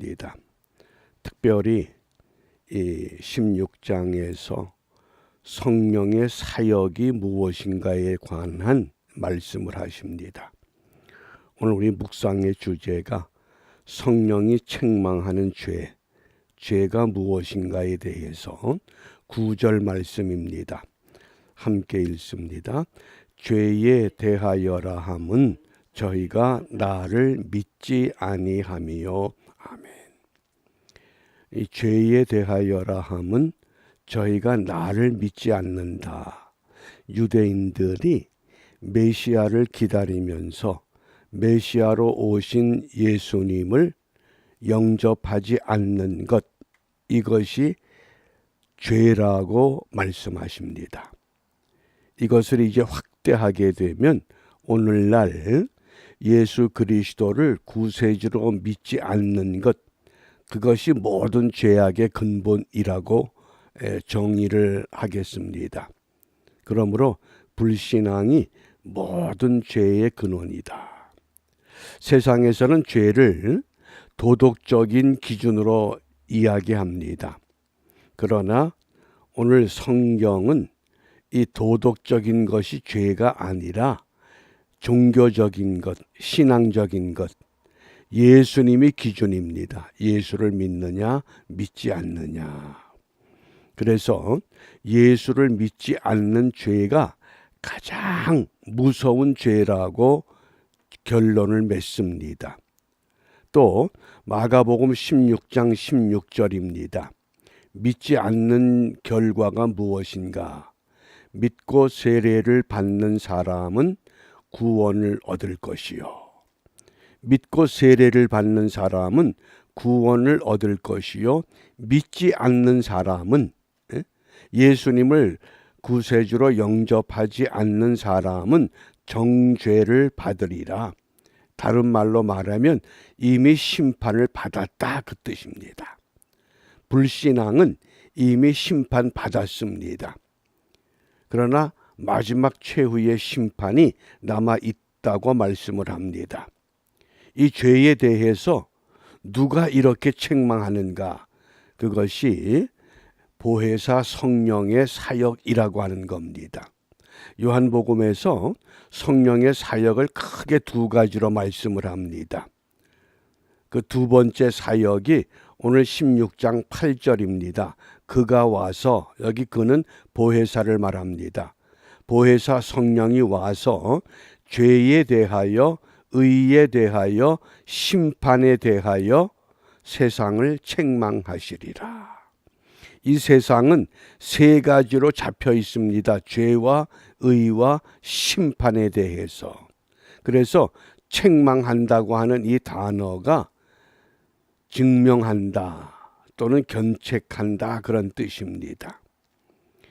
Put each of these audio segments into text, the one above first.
하겠습니다. 특별히 이 16장에서 성령의 사역이 무엇인가에 관한 말씀을 하십니다. 오늘 우리 묵상의 주제가 성령이 책망하는 죄가 무엇인가에 대해서 9절 말씀입니다. 함께 읽습니다. 죄에 대하여라 함은 저희가 나를 믿지 아니함이요. 아멘. 이 죄에 대하여라 함은 저희가 나를 믿지 않는다. 유대인들이 메시아를 기다리면서 메시아로 오신 예수님을 영접하지 않는 것, 이것이 죄라고 말씀하십니다. 이것을 이제 확대하게 되면 오늘날 예수 그리스도를 구세주로 믿지 않는 것, 그것이 모든 죄악의 근본이라고 정의를 하겠습니다. 그러므로 불신앙이 모든 죄의 근원이다. 세상에서는 죄를 도덕적인 기준으로 이야기합니다. 그러나 오늘 성경은 이 도덕적인 것이 죄가 아니라 종교적인 것, 신앙적인 것, 예수님이 기준입니다. 예수를 믿느냐, 믿지 않느냐. 그래서 예수를 믿지 않는 죄가 가장 무서운 죄라고 결론을 맺습니다. 또 마가복음 16장 16절입니다. 믿지 않는 결과가 무엇인가? 믿고 세례를 받는 사람은 구원을 얻을 것이요. 믿고 세례를 받는 사람은 구원을 얻을 것이요. 믿지 않는 사람은, 예수님을 구세주로 영접하지 않는 사람은 정죄를 받으리라. 다른 말로 말하면 이미 심판을 받았다, 그 뜻입니다. 불신앙은 이미 심판받았습니다. 그러나 마지막 최후의 심판이 남아 있다고 말씀을 합니다. 이 죄에 대해서 누가 이렇게 책망하는가? 그것이 보혜사 성령의 사역이라고 하는 겁니다. 요한복음에서 성령의 사역을 크게 두 가지로 말씀을 합니다. 그 두 번째 사역이 오늘 16장 8절입니다. 그가 와서, 여기 그는 보혜사를 말합니다. 보혜사 성령이 와서 죄에 대하여, 의에 대하여, 심판에 대하여 세상을 책망하시리라. 이 세상은 세 가지로 잡혀 있습니다. 죄와 의와 심판에 대해서. 그래서 책망한다고 하는 이 단어가 증명한다 또는 견책한다, 그런 뜻입니다.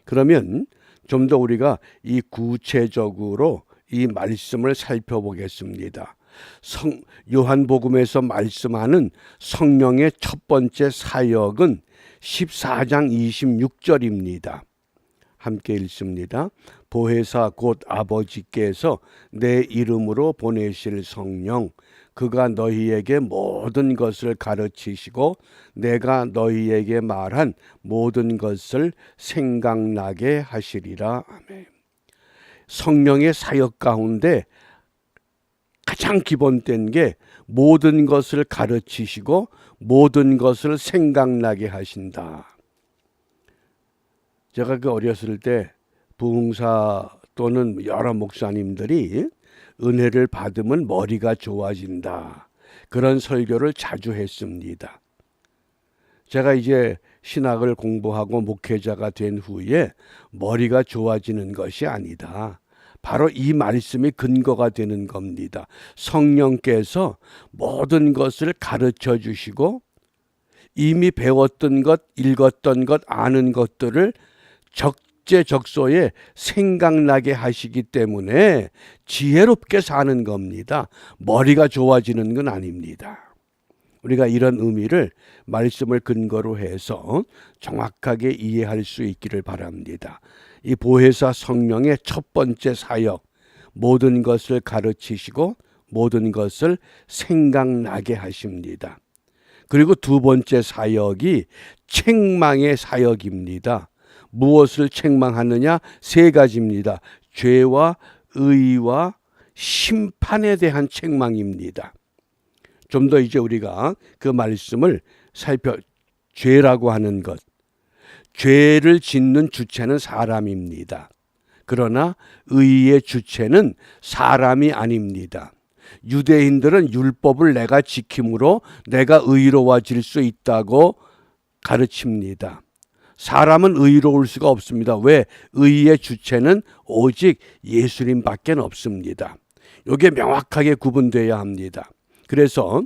그러면 좀 더 우리가 이 구체적으로 이 말씀을 살펴보겠습니다. 요한복음에서 말씀하는 성령의 첫 번째 사역은 14장 26절입니다. 함께 읽습니다. 보혜사 곧 아버지께서 내 이름으로 보내실 성령, 그가 너희에게 모든 것을 가르치시고 내가 너희에게 말한 모든 것을 생각나게 하시리라. 아멘. 성령의 사역 가운데 가장 기본된 게 모든 것을 가르치시고 모든 것을 생각나게 하신다. 제가 그 어렸을 때 부흥사 또는 여러 목사님들이 은혜를 받으면 머리가 좋아진다, 그런 설교를 자주 했습니다. 제가 이제 신학을 공부하고 목회자가 된 후에 머리가 좋아지는 것이 아니다. 바로 이 말씀이 근거가 되는 겁니다. 성령께서 모든 것을 가르쳐 주시고 이미 배웠던 것, 읽었던 것, 아는 것들을 적재적소에 생각나게 하시기 때문에 지혜롭게 사는 겁니다. 머리가 좋아지는 건 아닙니다. 우리가 이런 의미를 말씀을 근거로 해서 정확하게 이해할 수 있기를 바랍니다. 이 보혜사 성령의 첫 번째 사역, 모든 것을 가르치시고 모든 것을 생각나게 하십니다. 그리고 두 번째 사역이 책망의 사역입니다. 무엇을 책망하느냐? 세 가지입니다. 죄와 의와 심판에 대한 책망입니다. 좀 더 이제 우리가 그 말씀을 죄라고 하는 것. 죄를 짓는 주체는 사람입니다. 그러나 의의 주체는 사람이 아닙니다. 유대인들은 율법을 내가 지킴으로 내가 의로워질 수 있다고 가르칩니다. 사람은 의로울 수가 없습니다. 왜? 의의 주체는 오직 예수님밖에 없습니다. 이게 명확하게 구분되어야 합니다. 그래서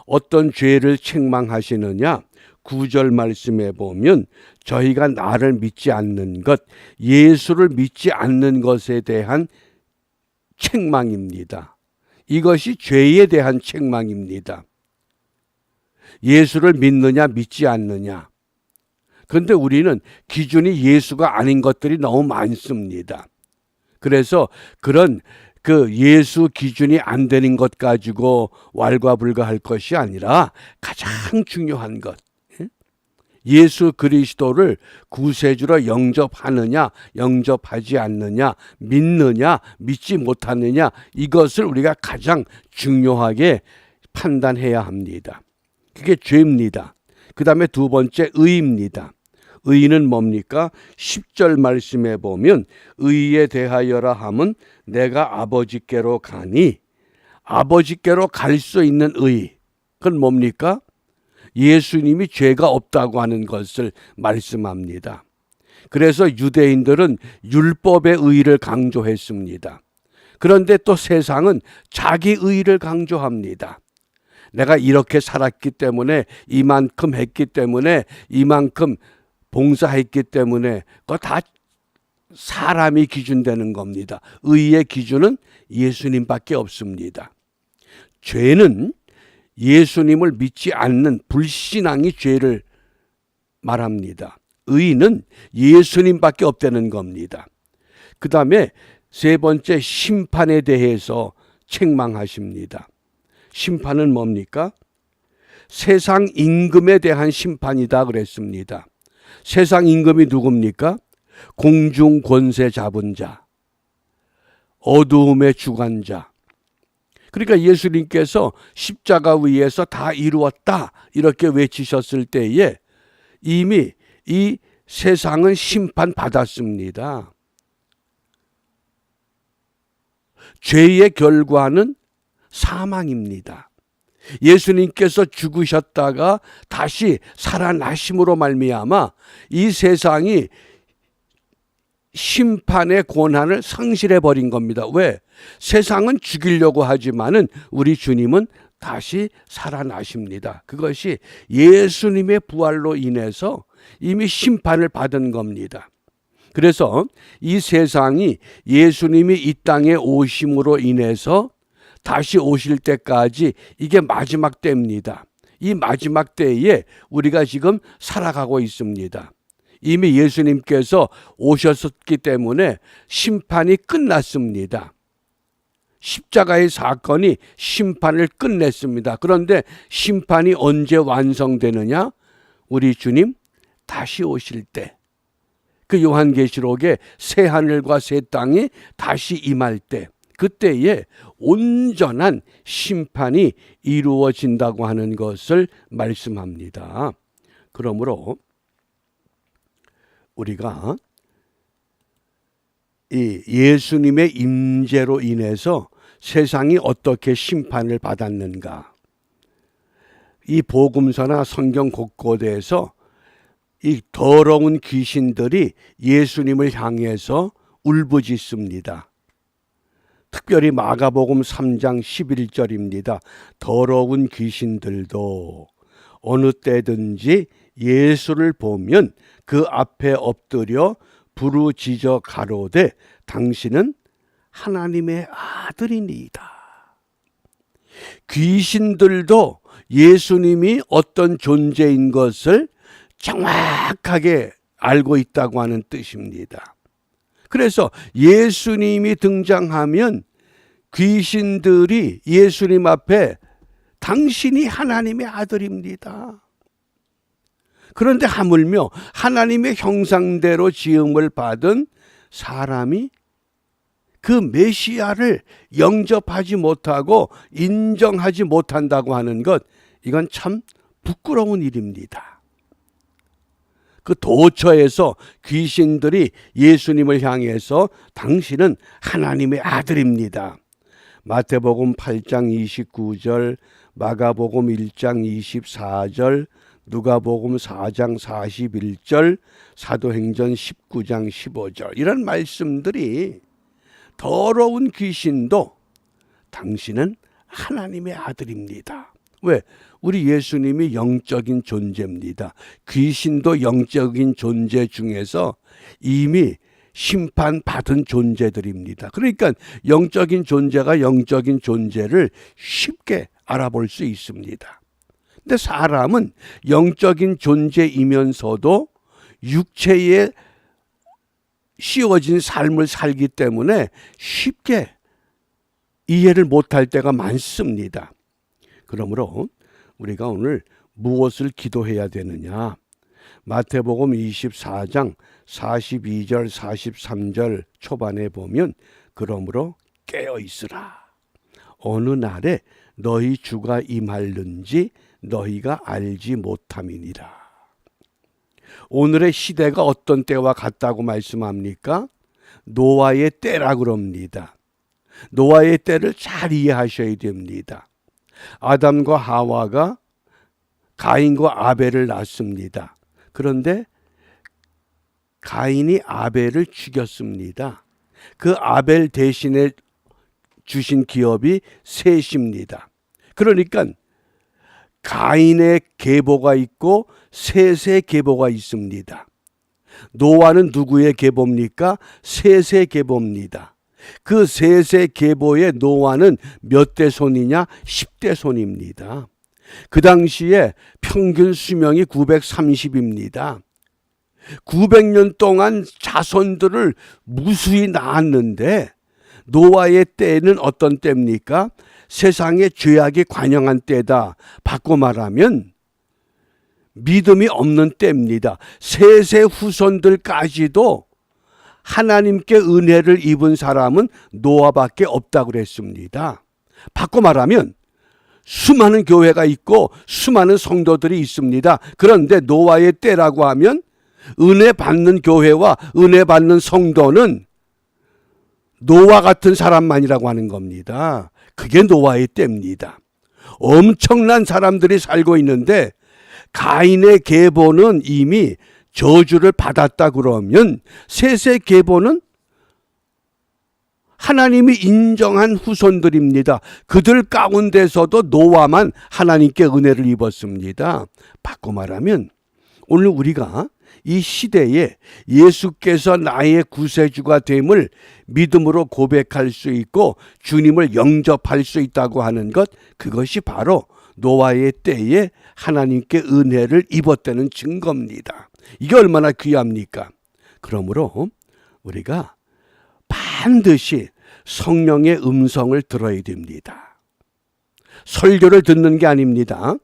어떤 죄를 책망하시느냐? 9절 말씀에 보면 저희가 나를 믿지 않는 것, 예수를 믿지 않는 것에 대한 책망입니다. 이것이 죄에 대한 책망입니다. 예수를 믿느냐 믿지 않느냐. 그런데 우리는 기준이 예수가 아닌 것들이 너무 많습니다. 그래서 그런 예수 기준이 안 되는 것 가지고 왈가불가할 것이 아니라 가장 중요한 것, 예수 그리스도를 구세주로 영접하느냐 영접하지 않느냐, 믿느냐 믿지 못하느냐, 이것을 우리가 가장 중요하게 판단해야 합니다. 그게 죄입니다. 그 다음에 두 번째 의입니다. 의는 뭡니까? 10절 말씀에 보면 의에 대하여라 함은 내가 아버지께로 가니, 아버지께로 갈 수 있는 의, 그건 뭡니까? 예수님이 죄가 없다고 하는 것을 말씀합니다. 그래서 유대인들은 율법의 의를 강조했습니다. 그런데 또 세상은 자기 의를 강조합니다. 내가 이렇게 살았기 때문에, 이만큼 했기 때문에, 이만큼 봉사했기 때문에, 그거 다 사람이 기준되는 겁니다. 의의 기준은 예수님밖에 없습니다. 죄는 예수님을 믿지 않는 불신앙이 죄를 말합니다. 의는 예수님밖에 없다는 겁니다. 그 다음에 세 번째, 심판에 대해서 책망하십니다. 심판은 뭡니까? 세상 임금에 대한 심판이다 그랬습니다. 세상 임금이 누굽니까? 공중 권세 잡은 자, 어두움의 주관자. 그러니까 예수님께서 십자가 위에서 다 이루었다 이렇게 외치셨을 때에 이미 이 세상은 심판받았습니다. 죄의 결과는 사망입니다. 예수님께서 죽으셨다가 다시 살아나심으로 말미암아 이 세상이 심판의 권한을 상실해 버린 겁니다. 왜? 세상은 죽이려고 하지만은 우리 주님은 다시 살아나십니다. 그것이 예수님의 부활로 인해서 이미 심판을 받은 겁니다. 그래서 이 세상이 예수님이 이 땅에 오심으로 인해서 다시 오실 때까지 이게 마지막 때입니다. 이 마지막 때에 우리가 지금 살아가고 있습니다. 이미 예수님께서 오셨기 때문에 심판이 끝났습니다. 십자가의 사건이 심판을 끝냈습니다. 그런데 심판이 언제 완성되느냐? 우리 주님 다시 오실 때, 그 요한계시록에 새 하늘과 새 땅이 다시 임할 때, 그때에 온전한 심판이 이루어진다고 하는 것을 말씀합니다. 그러므로 우리가 이 예수님의 임재로 인해서 세상이 어떻게 심판을 받았는가, 이 복음서나 성경 곳곳에서 이 더러운 귀신들이 예수님을 향해서 울부짖습니다. 특별히 마가복음 3장 11절입니다. 더러운 귀신들도 어느 때든지 예수를 보면 그 앞에 엎드려 부르짖어 가로되 당신은 하나님의 아들이니이다. 귀신들도 예수님이 어떤 존재인 것을 정확하게 알고 있다고 하는 뜻입니다. 그래서 예수님이 등장하면 귀신들이 예수님 앞에 당신이 하나님의 아들입니다. 그런데 하물며 하나님의 형상대로 지음을 받은 사람이 그 메시아를 영접하지 못하고 인정하지 못한다고 하는 것, 이건 참 부끄러운 일입니다. 그 도처에서 귀신들이 예수님을 향해서 당신은 하나님의 아들입니다. 마태복음 8장 29절, 마가복음 1장 24절, 누가복음 4장 41절, 사도행전 19장 15절, 이런 말씀들이 더러운 귀신도 당신은 하나님의 아들입니다. 왜? 우리 예수님이 영적인 존재입니다. 귀신도 영적인 존재 중에서 이미 심판받은 존재들입니다. 그러니까 영적인 존재가 영적인 존재를 쉽게 알아볼 수 있습니다. 근데 사람은 영적인 존재이면서도 육체에 씌워진 삶을 살기 때문에 쉽게 이해를 못할 때가 많습니다. 그러므로 우리가 오늘 무엇을 기도해야 되느냐? 마태복음 24장 42절 43절 초반에 보면, 그러므로 깨어 있으라. 어느 날에 너희 주가 임할는지 너희가 알지 못함이니라. 오늘의 시대가 어떤 때와 같다고 말씀합니까? 노아의 때라 그럽니다. 노아의 때를 잘 이해하셔야 됩니다. 아담과 하와가 가인과 아벨을 낳습니다. 그런데 가인이 아벨을 죽였습니다. 그 아벨 대신에 주신 기업이 셋입니다. 그러니까 가인의 계보가 있고 셋의 계보가 있습니다. 노아는 누구의 계보입니까? 셋의 계보입니다. 그 셋의 계보의 노아는 몇 대 손이냐? 10대 손입니다. 그 당시에 평균 수명이 930입니다. 900년 동안 자손들을 무수히 낳았는데, 노아의 때는 어떤 때입니까? 세상에 죄악이 관영한 때다. 바꿔 말하면 믿음이 없는 때입니다. 셋의 후손들까지도 하나님께 은혜를 입은 사람은 노아밖에 없다고 그랬습니다. 바꿔 말하면 수많은 교회가 있고 수많은 성도들이 있습니다. 그런데 노아의 때라고 하면 은혜 받는 교회와 은혜 받는 성도는 노아 같은 사람만이라고 하는 겁니다. 그게 노아의 때입니다. 엄청난 사람들이 살고 있는데 가인의 계보는 이미 저주를 받았다 그러면 셋의 계보는 하나님이 인정한 후손들입니다. 그들 가운데서도 노아만 하나님께 은혜를 입었습니다. 바꿔 말하면 오늘 우리가 이 시대에 예수께서 나의 구세주가 됨을 믿음으로 고백할 수 있고 주님을 영접할 수 있다고 하는 것, 그것이 바로 노아의 때에 하나님께 은혜를 입었다는 증거입니다. 이게 얼마나 귀합니까? 그러므로 우리가 반드시 성령의 음성을 들어야 됩니다. 설교를 듣는 게 아닙니다.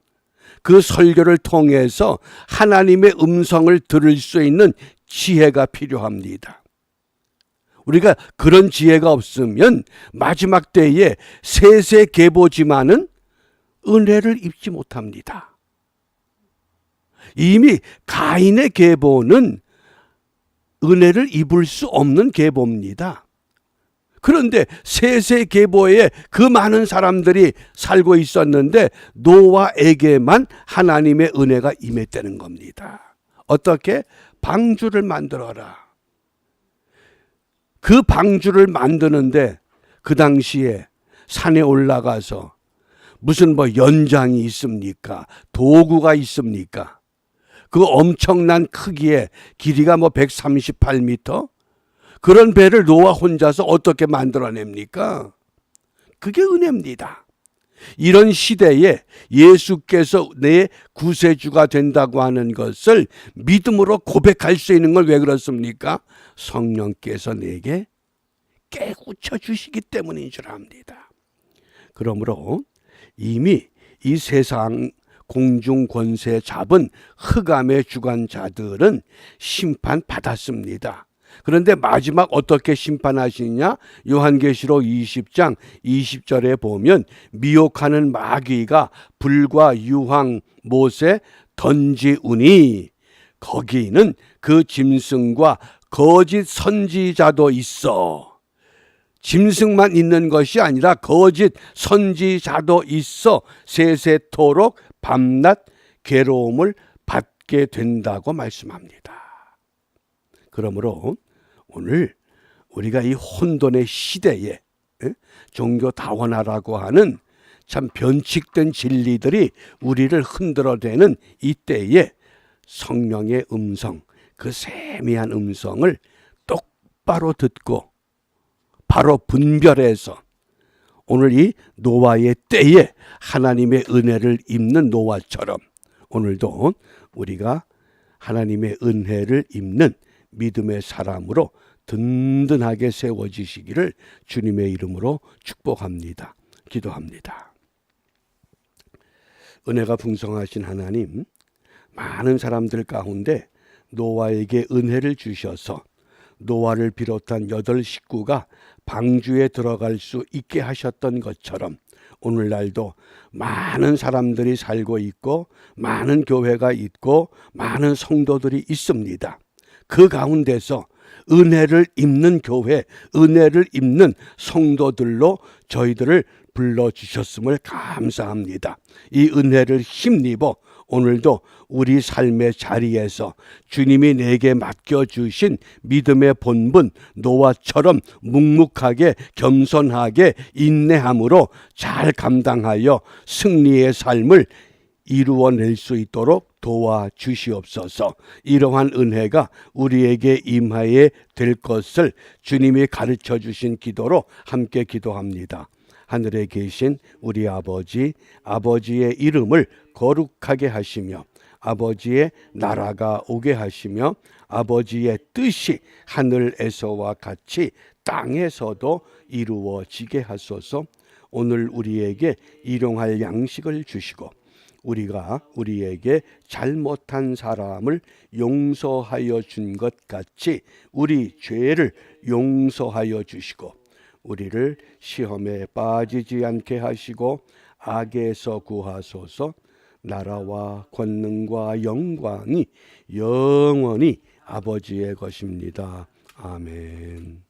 그 설교를 통해서 하나님의 음성을 들을 수 있는 지혜가 필요합니다. 우리가 그런 지혜가 없으면 마지막 때에 셋의 계보지만은 은혜를 입지 못합니다. 이미 가인의 계보는 은혜를 입을 수 없는 계보입니다. 그런데 셋의 계보에 그 많은 사람들이 살고 있었는데 노아에게만 하나님의 은혜가 임했다는 겁니다. 어떻게? 방주를 만들어라. 그 방주를 만드는데 그 당시에 산에 올라가서 무슨 연장이 있습니까? 도구가 있습니까? 그 엄청난 크기에 길이가 138m? 그런 배를 노아 혼자서 어떻게 만들어냅니까? 그게 은혜입니다. 이런 시대에 예수께서 내 구세주가 된다고 하는 것을 믿음으로 고백할 수 있는 걸 왜 그렇습니까? 성령께서 내게 깨우쳐 주시기 때문인 줄 압니다. 그러므로 이미 이 세상 공중 권세 잡은 흑암의 주관자들은 심판받았습니다. 그런데 마지막 어떻게 심판하시냐? 요한계시록 20장 20절에 보면 미혹하는 마귀가 불과 유황 못에 던지우니 거기는 그 짐승과 거짓 선지자도 있어. 짐승만 있는 것이 아니라 거짓 선지자도 있어 세세토록 밤낮 괴로움을 받게 된다고 말씀합니다. 그러므로 오늘 우리가 이 혼돈의 시대에 종교 다원화라고 하는 참 변칙된 진리들이 우리를 흔들어대는 이때에 성령의 음성, 그 세미한 음성을 똑바로 듣고 바로 분별해서 오늘 이 노아의 때에 하나님의 은혜를 입는 노아처럼 오늘도 우리가 하나님의 은혜를 입는 믿음의 사람으로 든든하게 세워지시기를 주님의 이름으로 축복합니다. 기도합니다. 은혜가 풍성하신 하나님, 많은 사람들 가운데 노아에게 은혜를 주셔서 노아를 비롯한 8 식구가 방주에 들어갈 수 있게 하셨던 것처럼 오늘날도 많은 사람들이 살고 있고 많은 교회가 있고 많은 성도들이 있습니다. 그 가운데서 은혜를 입는 교회, 은혜를 입는 성도들로 저희들을 불러주셨음을 감사합니다. 이 은혜를 힘입어 오늘도 우리 삶의 자리에서 주님이 내게 맡겨주신 믿음의 본분 노아처럼 묵묵하게 겸손하게 인내함으로 잘 감당하여 승리의 삶을 이루어낼 수 있도록 도와주시옵소서. 이러한 은혜가 우리에게 임하게 될 것을 주님이 가르쳐 주신 기도로 함께 기도합니다. 하늘에 계신 우리 아버지, 아버지의 이름을 거룩하게 하시며 아버지의 나라가 오게 하시며 아버지의 뜻이 하늘에서와 같이 땅에서도 이루어지게 하소서. 오늘 우리에게 일용할 양식을 주시고 우리가 우리에게 잘못한 사람을 용서하여 준 것 같이 우리 죄를 용서하여 주시고 우리를 시험에 빠지지 않게 하시고 악에서 구하소서. 나라와 권능과 영광이 영원히 아버지의 것입니다. 아멘.